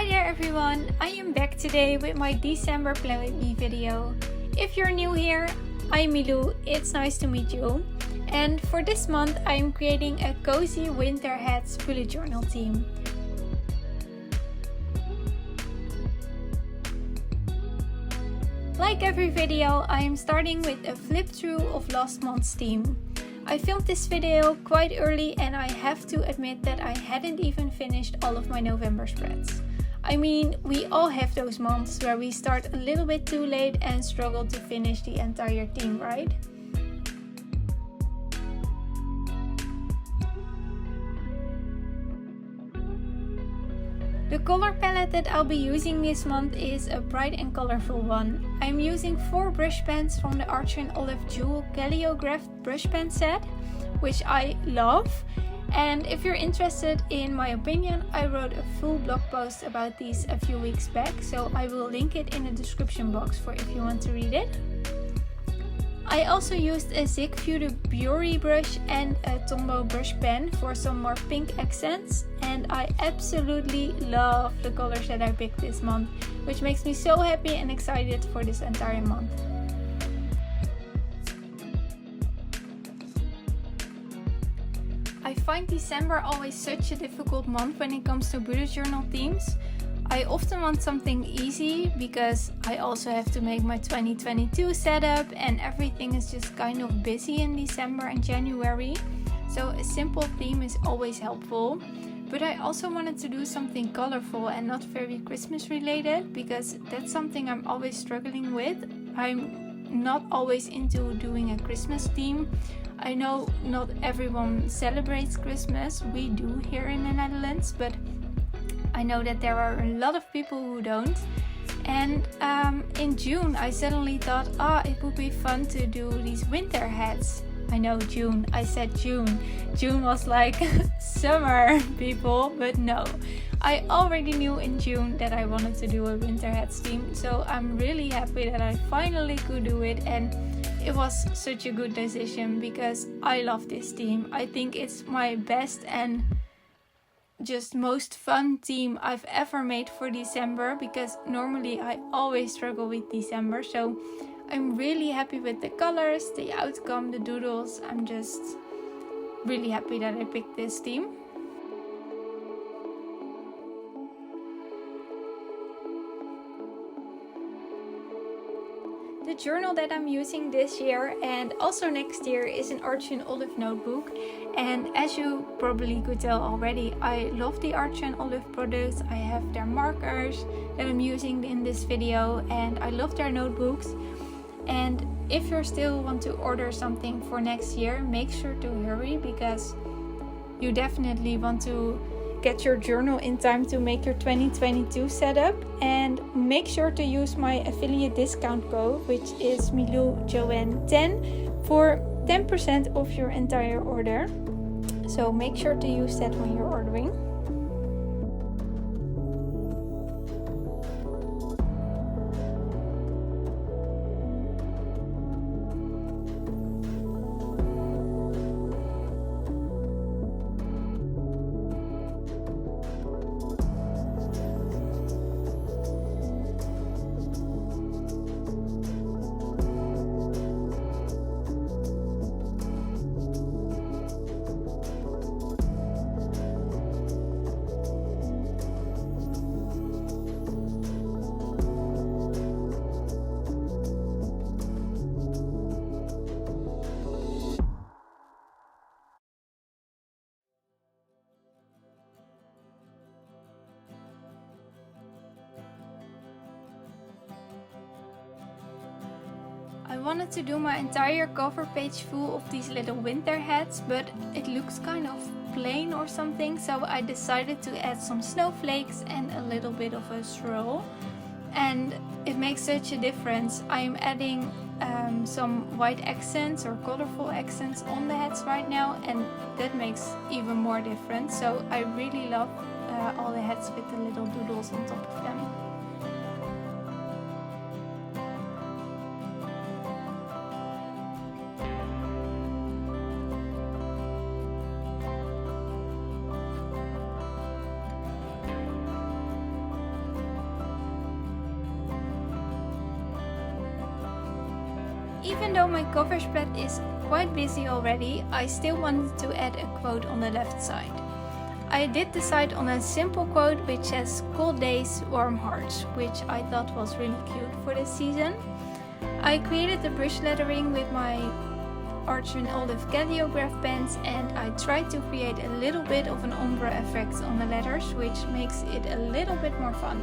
Hi there everyone, I am back today with my December Plan With Me video. If you're new here, I'm Milou, it's nice to meet you. And for this month I am creating a cozy winter hats bullet journal theme. Like every video, I am starting with a flip through of last month's theme. I filmed this video quite early and I have to admit that I hadn't even finished all of my November spreads. I mean, we all have those months where we start a little bit too late and struggle to finish the entire theme, right? The color palette that I'll be using this month is a bright and colorful one. I'm using 4 brush pens from the Arteza Olive Jewel Calliograph brush pen set, which I love. And if you're interested in my opinion, I wrote a full blog post about these a few weeks back, so I will link it in the description box for if you want to read it. I also used a Zig Fudebriyori brush and a Tombow brush pen for some more pink accents, and I absolutely love the colors that I picked this month, which makes me so happy and excited for this entire month. I find December always such a difficult month when it comes to bullet journal themes. I often want something easy because I also have to make my 2022 setup and everything is just kind of busy in December and January. So a simple theme is always helpful. But I also wanted to do something colorful and not very Christmas related because that's something I'm always struggling with. I'm not always into doing a Christmas theme. I know not everyone celebrates Christmas. We do here in the Netherlands, but I know that there are a lot of people who don't. And in June I suddenly thought, it would be fun to do these winter hats. I know June, I said June. June was like summer, people, but no. I already knew in June that I wanted to do a winter hats theme, so I'm really happy that I finally could do it, and it was such a good decision because I love this theme. I think it's my best and just most fun theme I've ever made for December, because normally I always struggle with December. So I'm really happy with the colors, the outcome, the doodles. I'm just really happy that I picked this theme. The journal that I'm using this year and also next year is an Arteza Olive notebook, and as you probably could tell already, I love the Arteza Olive products. I have their markers that I'm using in this video and I love their notebooks. And if you still want to order something for next year, make sure to hurry because you definitely want to get your journal in time to make your 2022 setup, and make sure to use my affiliate discount code, which is MilouJoanne10 for 10% off your entire order. So make sure to use that when you're ordering. I wanted to do my entire cover page full of these little winter hats, but it looks kind of plain or something, so I decided to add some snowflakes and a little bit of a swirl, and it makes such a difference. I am adding some white accents or colorful accents on the hats right now, and that makes even more difference. So I really love all the hats with the little doodles on top of them. Even though my cover spread is quite busy already, I still wanted to add a quote on the left side. I did decide on a simple quote which says "Cold days, warm hearts," which I thought was really cute for this season. I created the brush lettering with my Arteza Olive Calliograph pens, and I tried to create a little bit of an ombre effect on the letters, which makes it a little bit more fun.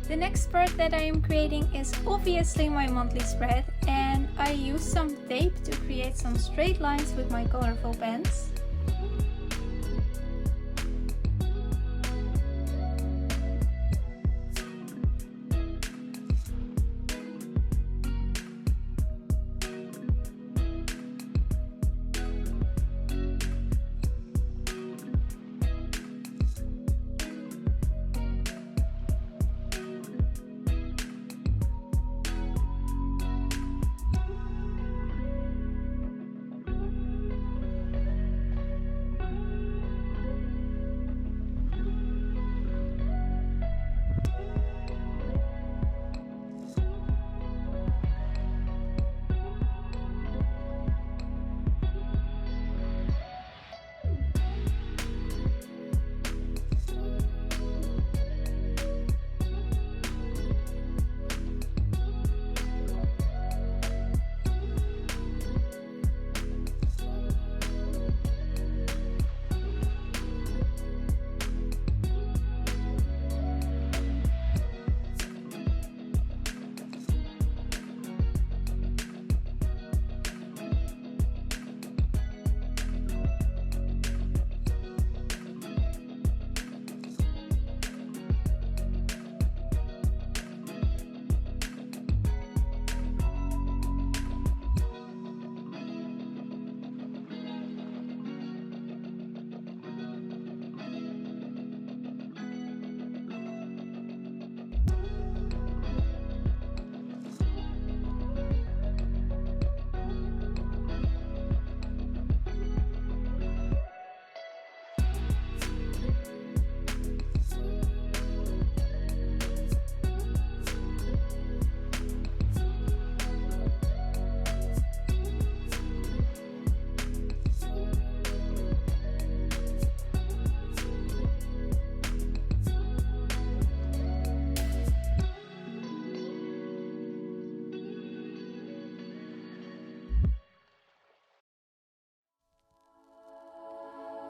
The next spread that I am creating is obviously my monthly spread, and I used some tape to create some straight lines with my colorful pens.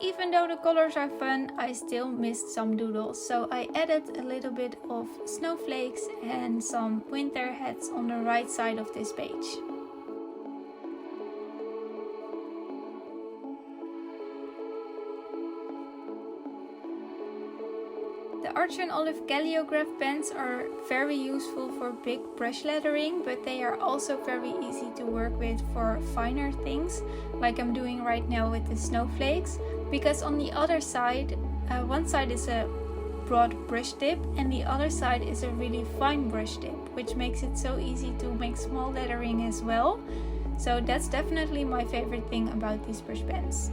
Even though the colors are fun, I still missed some doodles, so I added a little bit of snowflakes and some winter hats on the right side of this page. The Arteza Olive Calliograph pens are very useful for big brush lettering, but they are also very easy to work with for finer things, like I'm doing right now with the snowflakes, because on the other side, one side is a broad brush tip and the other side is a really fine brush tip, which makes it so easy to make small lettering as well. So that's definitely my favorite thing about these brush pens.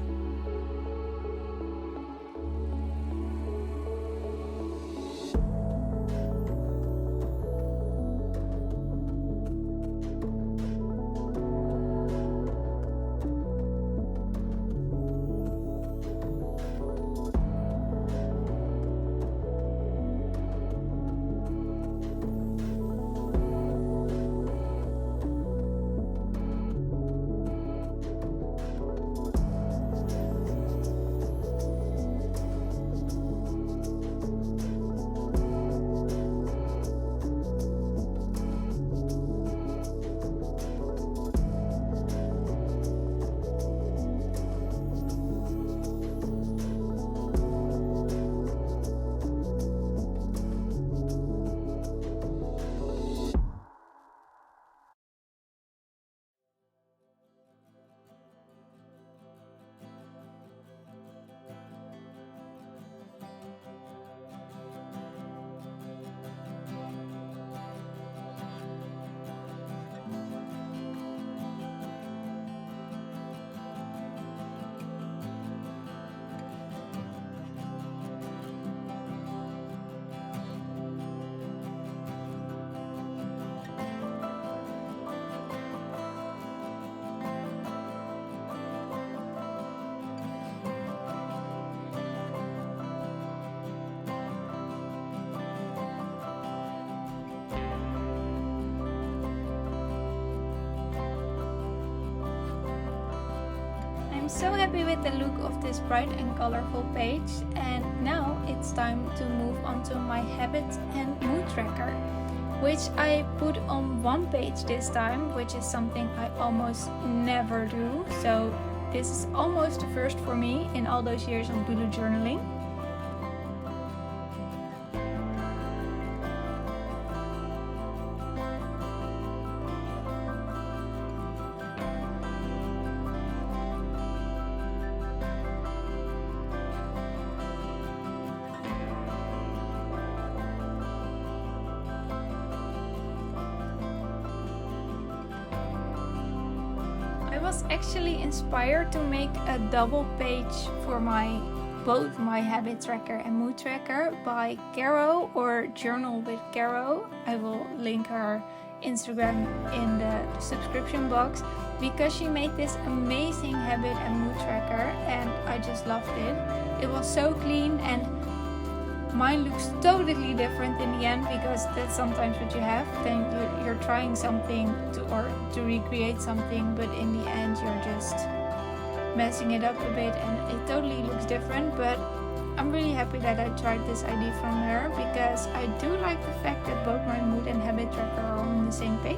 so happy with the look of this bright and colorful page, and now it's time to move on to my habits and mood tracker, which I put on one page this time, which is something I almost never do. So this is almost a first for me in all those years of bullet journaling. I was actually inspired to make a double page for both my habit tracker and mood tracker by Caro, or Journal with Caro. I will link her Instagram in the subscription box, because she made this amazing habit and mood tracker and I just loved it. It was so clean, and mine looks totally different in the end, because that's sometimes what you have. Then you're trying something to recreate something, but in the end you're just messing it up a bit and it totally looks different. But I'm really happy that I tried this idea from her, because I do like the fact that both my mood and habit tracker are on the same page.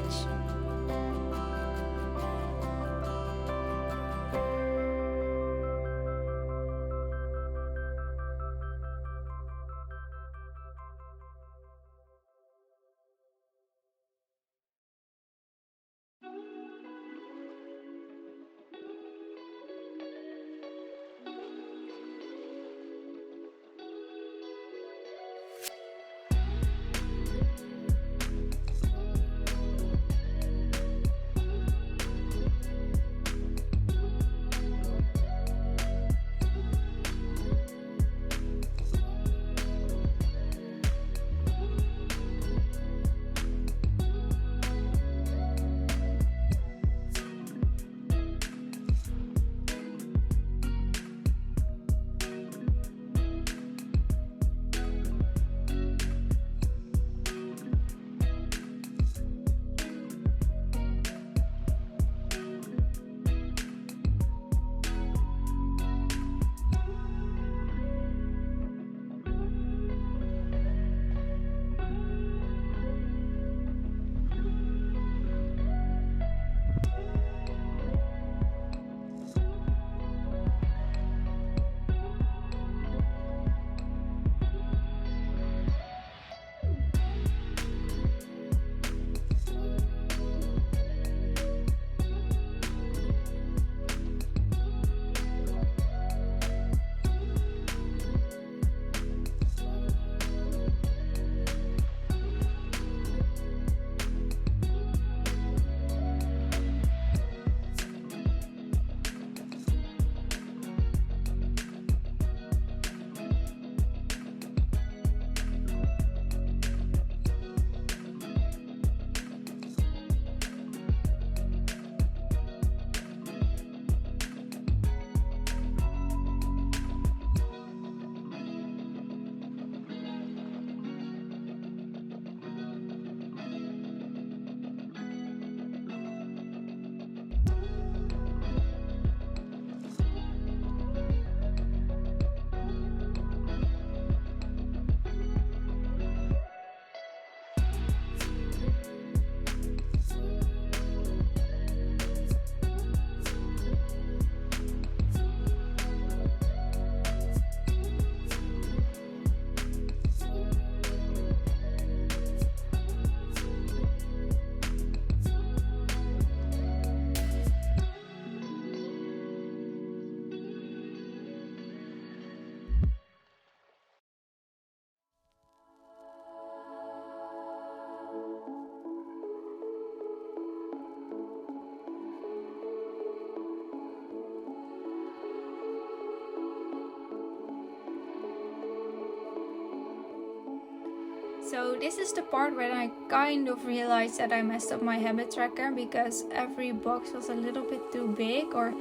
So this is the part where I kind of realized that I messed up my habit tracker, because every box was a little bit too big, or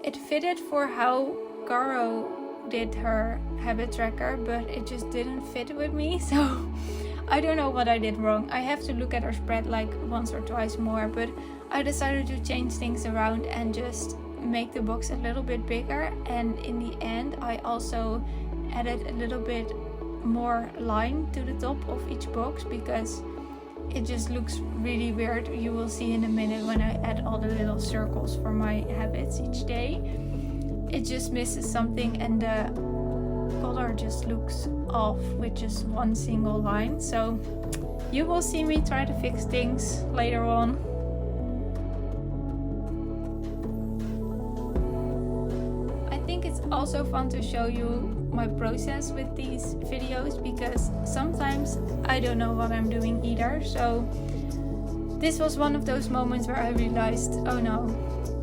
it fitted for how Caro did her habit tracker, but it just didn't fit with me. So I don't know what I did wrong. I have to look at her spread like once or twice more, but I decided to change things around and just make the box a little bit bigger, and in the end I also added a little bit more line to the top of each box because it just looks really weird. You will see in a minute when I add all the little circles for my habits each day. It just misses something and the color just looks off with just one single line. So you will see me try to fix things later on. I think it's also fun to show you my process with these videos because sometimes I don't know what I'm doing either. So this was one of those moments where I realized, oh no,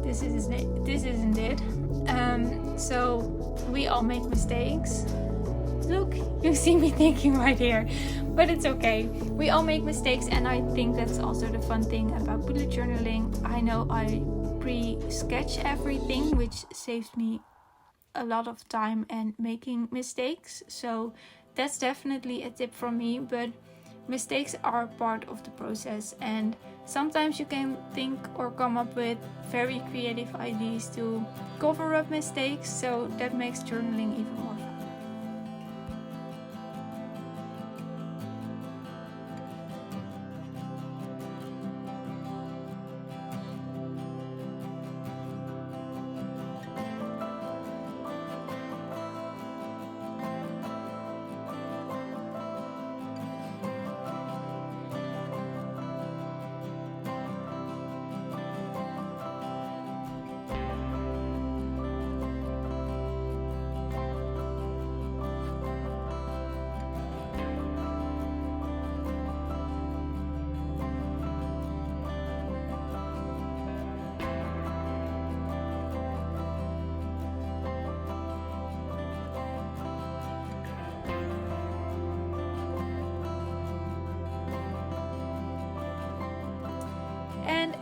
this isn't it. So we all make mistakes. Look, you see me thinking right here, but it's okay. We all make mistakes, and I think that's also the fun thing about bullet journaling. I know I pre-sketch everything, which saves me a lot of time and making mistakes. So that's definitely a tip from me, but mistakes are part of the process, and sometimes you can think or come up with very creative ideas to cover up mistakes, so that makes journaling even more fun.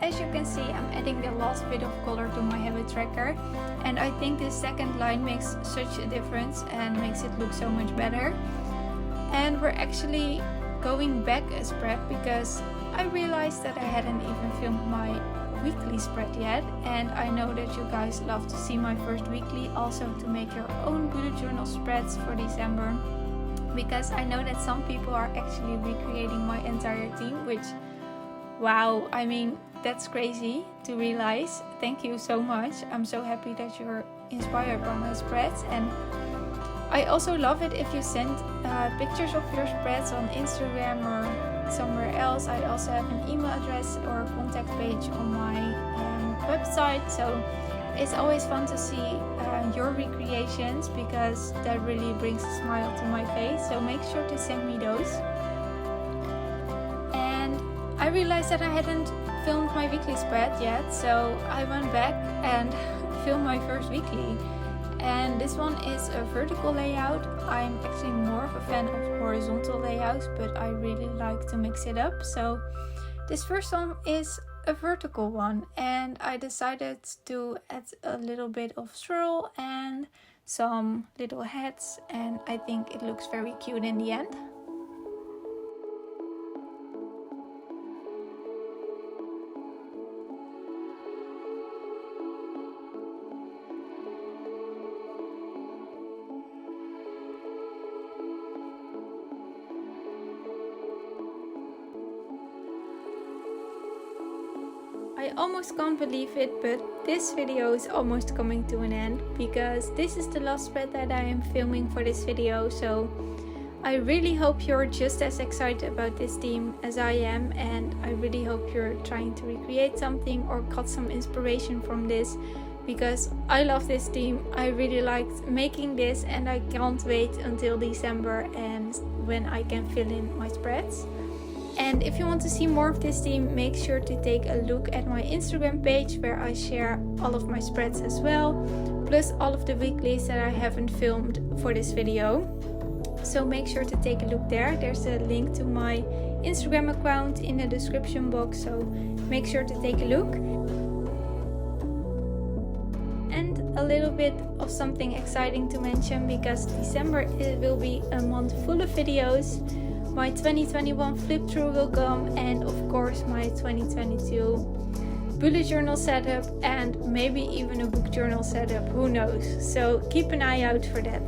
As you can see, I'm adding the last bit of color to my habit tracker, and I think this second line makes such a difference and makes it look so much better. And we're actually going back a spread because I realized that I hadn't even filmed my weekly spread yet, and I know that you guys love to see my first weekly, also to make your own bullet journal spreads for December, because I know that some people are actually recreating my entire theme, which, wow, I mean, that's crazy to realize. Thank you so much. I'm so happy that you're inspired by my spreads, and I also love it if you send pictures of your spreads on Instagram or somewhere else. I also have an email address or a contact page on my website, so it's always fun to see your recreations because that really brings a smile to my face. So make sure to send me those. And I realized that I hadn't filmed my weekly spread yet, so I went back and filmed my first weekly, and this one is a vertical layout. I'm actually more of a fan of horizontal layouts, but I really like to mix it up. So this first one is a vertical one, and I decided to add a little bit of swirl and some little heads, and I think it looks very cute in the end. I almost can't believe it, but this video is almost coming to an end because this is the last spread that I am filming for this video. So I really hope you're just as excited about this theme as I am, and I really hope you're trying to recreate something or got some inspiration from this, because I love this theme. I really liked making this, and I can't wait until December and when I can fill in my spreads. And if you want to see more of this theme, make sure to take a look at my Instagram page where I share all of my spreads as well, plus all of the weeklies that I haven't filmed for this video. So make sure to take a look there. There's a link to my Instagram account in the description box, so make sure to take a look. And a little bit of something exciting to mention, because December it will be a month full of videos. My 2021 flip through will come, and of course my 2022 bullet journal setup, and maybe even a book journal setup, who knows. So keep an eye out for that.